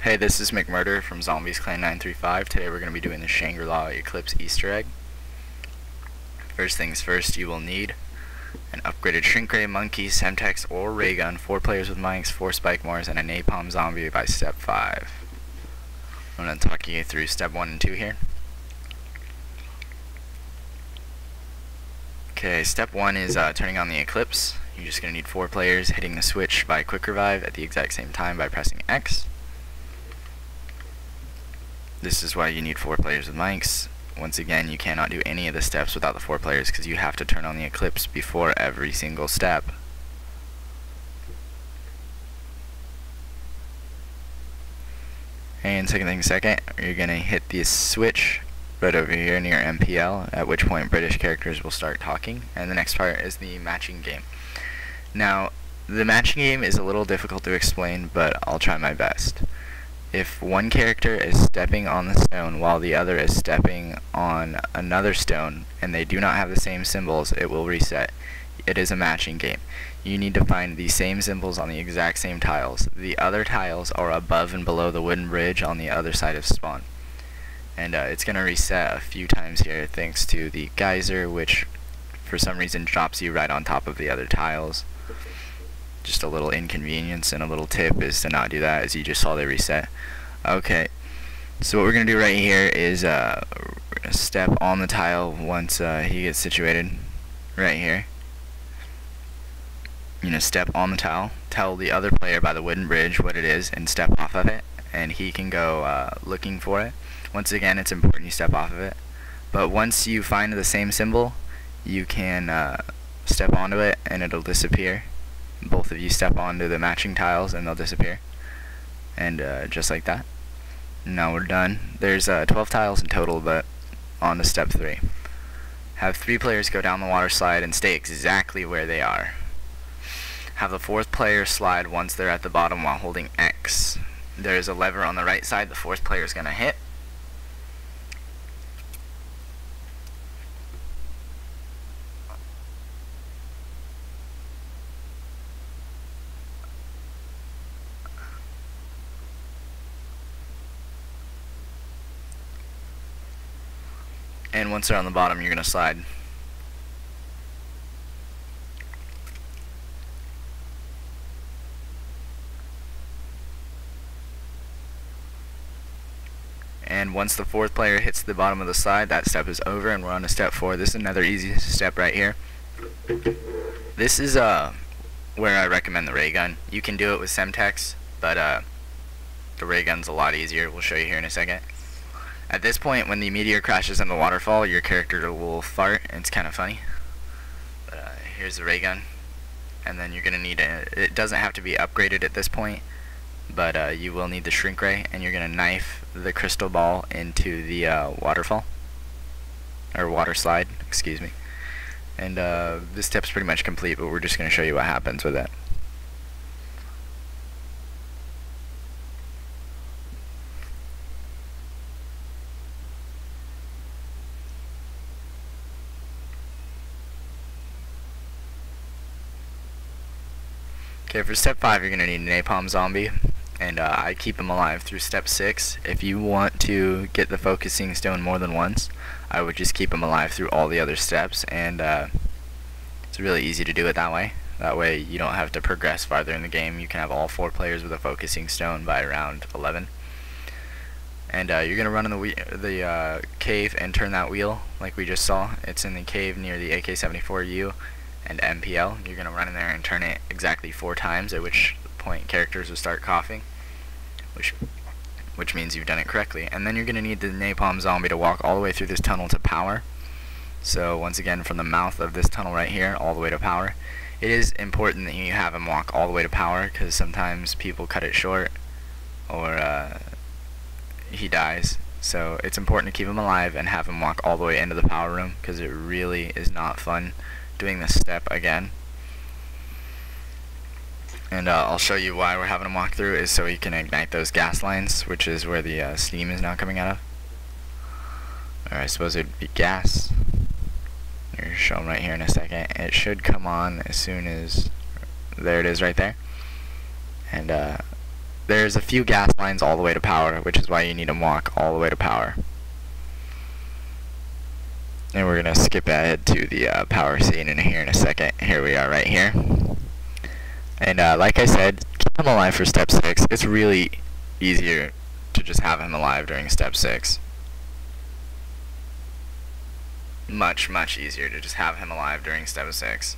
Hey, this is McMurder from Zombies Clan 935. Today we're going to be doing the Shangri La Easter Egg. First things first, you will need an upgraded Shrink Ray, Monkey, Semtex, or Ray Gun, 4 players with mics, 4 Spike Mores, and a Napalm Zombie by Step 5. I'm going to talk you through Step 1 and 2 here. Okay, Step 1 is turning on the Eclipse. You're just going to need 4 players hitting the switch by Quick Revive at the exact same time by pressing X. This is why you need 4 players with mics. Once again, you cannot do any of the steps without the 4 players because you have to turn on the Eclipse before every single step. And second thing second, you're going to hit the switch right over here near MPL, at which point British characters will start talking. And the next part is the matching game. Now, the matching game is a little difficult to explain, but I'll try my best. If one character is stepping on the stone while the other is stepping on another stone and they do not have the same symbols, it will reset. It is a matching game. You need to find the same symbols on the exact same tiles. The other tiles are above and below the wooden bridge on the other side of spawn. And it's going to reset a few times here thanks to the geyser, which for some reason drops you right on top of the other tiles. Just a little inconvenience, and a little tip is to not do that, as you just saw they reset. Okay, so what we're going to do right here is we're going to step on the tile once he gets situated right here. You know, step on the tile, tell the other player by the wooden bridge what it is, and step off of it, and he can go looking for it. Once again, it's important you step off of it. But once you find the same symbol, you can step onto it and it'll disappear. Both of you step onto the matching tiles and they'll disappear. And just like that. Now we're done. There's 12 tiles in total, but on to step 3. Have 3 players go down the water slide and stay exactly where they are. Have the 4th player slide once they're at the bottom while holding X. There's a lever on the right side the 4th player is going to hit. And once they're on the bottom, you're going to slide. And once the 4th player hits the bottom of the slide, that step is over and we're on to step 4. This is another easy step right here. This is where I recommend the ray gun. You can do it with Semtex, but the ray gun's a lot easier. We'll show you here in a second. At this point, when the meteor crashes in the waterfall, your character will fart, and it's kind of funny. But here's the ray gun, and then you're going to need it doesn't have to be upgraded at this point, but you will need the shrink ray, and you're going to knife the crystal ball into the waterfall, or water slide, excuse me. And this step's pretty much complete, but we're just going to show you what happens with it. Okay, for step 5, you're going to need a Napalm Zombie, and I keep him alive through step 6. If you want to get the focusing stone more than once, I would just keep him alive through all the other steps, and it's really easy to do it that way. That way you don't have to progress farther in the game. You can have all 4 players with a focusing stone by round 11. And you're going to run in the cave and turn that wheel like we just saw. It's in the cave near the AK-74U and MPL. You're going to run in there and turn it exactly 4 times, at which point characters will start coughing, which means you've done it correctly. And then you're going to need the Napalm Zombie to walk all the way through this tunnel to power. So once again, from the mouth of this tunnel right here all the way to power. It is important that you have him walk all the way to power, because sometimes people cut it short or he dies. So it's important to keep him alive and have him walk all the way into the power room, because it really is not fun doing this step again. And I'll show you why we're having him walk through, is so he can ignite those gas lines, which is where the steam is now coming out of. Or I suppose it would be gas. You're shown right here in a second. It should come on as soon as, there it is right there. And there's a few gas lines all the way to power, which is why you need them walk all the way to power. And we're going to skip ahead to the power scene in here in a second. Here we are right here. And like I said, keep him alive for step 6. It's really easier to just have him alive during step 6. Much, much easier to just have him alive during step 6.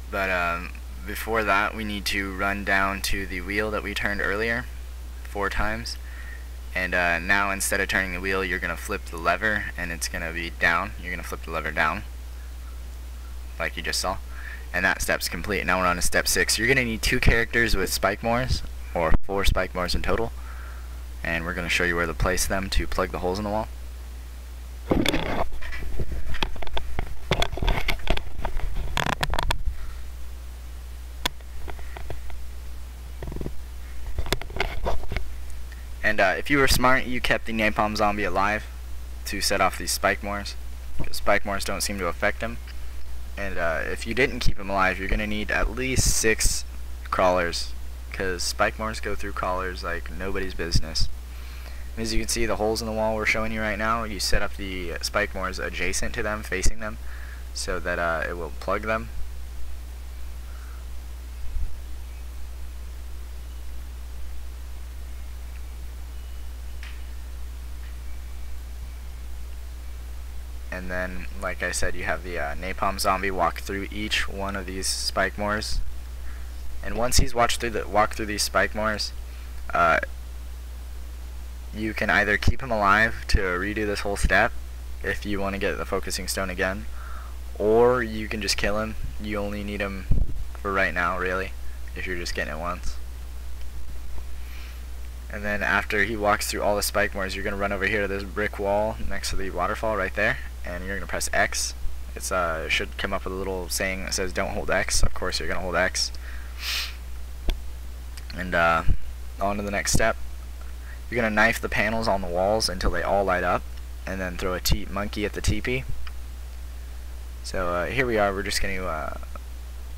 But before that, we need to run down to the wheel that we turned earlier 4 times. And now instead of turning the wheel, you're going to flip the lever, and it's going to be down. You're going to flip the lever down, like you just saw. And that step's complete. Now we're on to step 6. You're going to need 2 characters with spike mores, or 4 spike mores in total. And we're going to show you where to place them to plug the holes in the wall. And if you were smart, you kept the napalm zombie alive to set off these spike mores, because spike mores don't seem to affect him. And if you didn't keep him alive, you're going to need at least 6 crawlers, because spike mores go through crawlers like nobody's business. And as you can see, the holes in the wall we're showing you right now, you set up the spike mores adjacent to them, facing them, so that it will plug them. And then, like I said, you have the napalm zombie walk through each one of these spike mores. And once he's walked through these spike mores, you can either keep him alive to redo this whole step if you want to get the focusing stone again, or you can just kill him. You only need him for right now, really, if you're just getting it once. And then after he walks through all the spike mores, you're going to run over here to this brick wall next to the waterfall right there, and you're going to press X. It should come up with a little saying that says don't hold X. Of course you're going to hold X. And on to the next step. You're going to knife the panels on the walls until they all light up, and then throw a monkey at the teepee. So here we are. We're just going to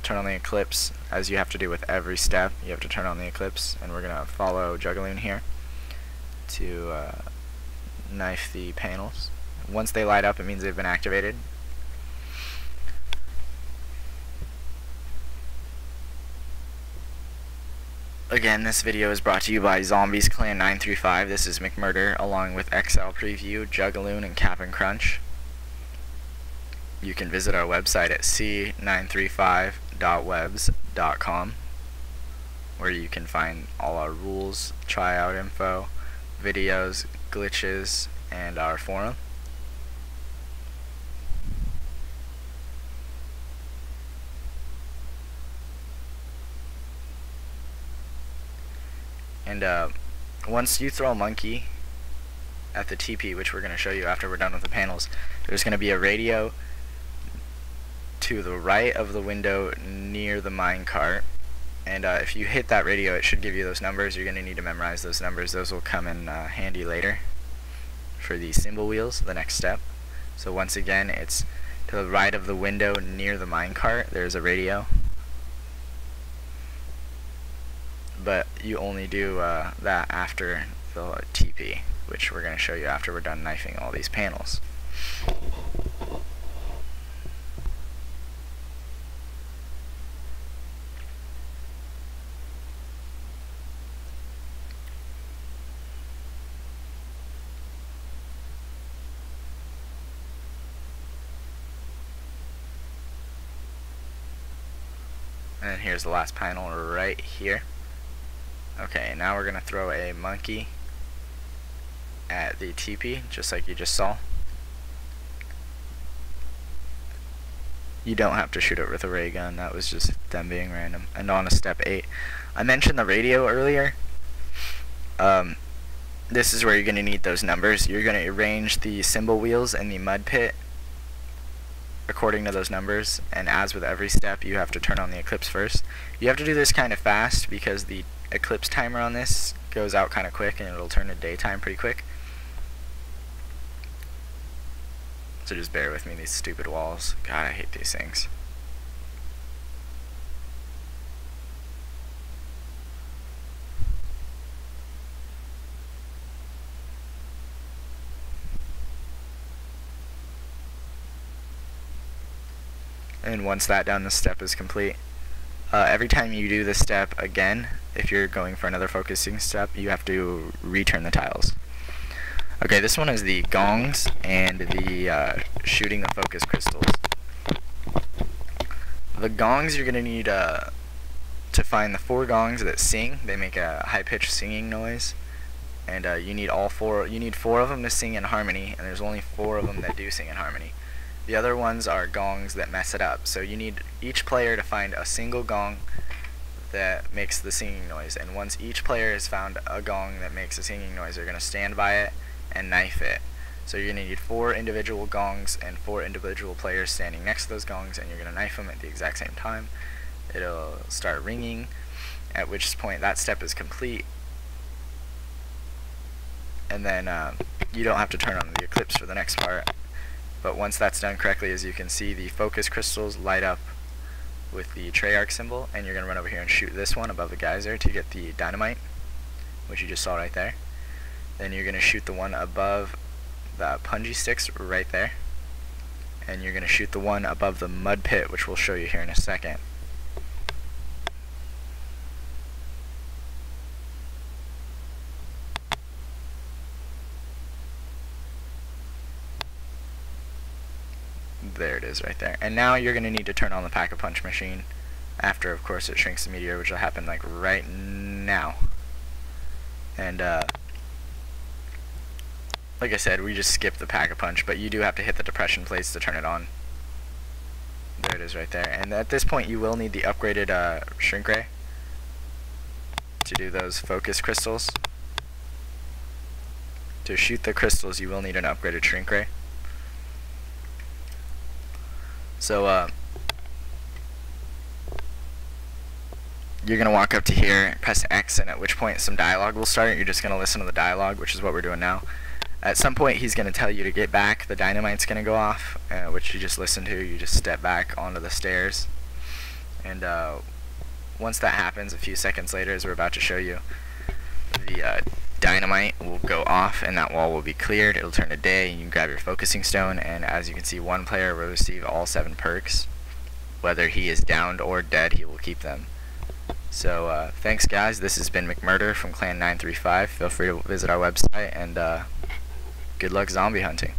turn on the eclipse, as you have to do with every step. You have to turn on the eclipse, and we're going to follow Juggaloon here to knife the panels. Once they light up, it means they've been activated. Again, this video is brought to you by Zombies Clan 935. This is McMurder, along with XL Preview, Juggaloon, and Cap'n Crunch. You can visit our website at c935.webs.com, where you can find all our rules, tryout info, videos, glitches, and our forum. And once you throw a monkey at the TP, which we're going to show you after we're done with the panels, there's going to be a radio to the right of the window near the minecart. And if you hit that radio, it should give you those numbers. You're going to need to memorize those numbers. Those will come in handy later for the symbol wheels, the next step. So once again, it's to the right of the window near the minecart. There's a radio. But you only do that after the TP, which we're going to show you after we're done knifing all these panels. And here's the last panel right here. Okay, now we're going to throw a monkey at the TP, just like you just saw. You don't have to shoot it with a ray gun, that was just them being random. And on to step 8. I mentioned the radio earlier. This is where you're going to need those numbers. You're going to arrange the symbol wheels in the mud pit according to those numbers, and as with every step, you have to turn on the eclipse first. You have to do this kind of fast because the eclipse timer on this goes out kind of quick, and it'll turn to daytime pretty quick. So just bear with me, these stupid walls. God, I hate these things. And once that done, the step is complete. Every time you do this step again, if you're going for another focusing step, you have to return the tiles. Okay, this one is the gongs and the shooting the focus crystals. The gongs, you're going to need to find the 4 gongs that sing. They make a high-pitched singing noise. And you need 4 of them to sing in harmony, and there's only 4 of them that do sing in harmony. The other ones are gongs that mess it up. So you need each player to find a single gong that makes the singing noise. And once each player has found a gong that makes a singing noise, they're going to stand by it and knife it. So you're going to need 4 individual gongs and 4 individual players standing next to those gongs, and you're going to knife them at the exact same time. It'll start ringing, at which point that step is complete. And then you don't have to turn on the eclipse for the next part. But once that's done correctly, as you can see, the focus crystals light up with the Treyarch symbol, and you're going to run over here and shoot this one above the geyser to get the dynamite, which you just saw right there. Then you're going to shoot the one above the punji sticks right there, and you're going to shoot the one above the mud pit, which we'll show you here in a second. There it is right there. And now you're going to need to turn on the Pack-a-Punch machine after, of course, it shrinks the meteor, which will happen like right now. And like I said, we just skipped the Pack-a-Punch, but you do have to hit the depression plates to turn it on. There it is right there. And at this point you will need the upgraded shrink ray to do those focus crystals. To shoot the crystals you will need an upgraded shrink ray. So you're going to walk up to here, press X, and at which point some dialogue will start. You're just going to listen to the dialogue, which is what we're doing now. At some point he's going to tell you to get back, the dynamite's going to go off, which you just listen to. You just step back onto the stairs. And once that happens, a few seconds later, as we're about to show you, the dynamite will go off and that wall will be cleared. It'll turn to day, and you can grab your focusing stone, and as you can see, one player will receive all 7 perks. Whether he is downed or dead, he will keep them. So thanks guys, this has been McMurder from Clan 935. Feel free to visit our website, and good luck zombie hunting.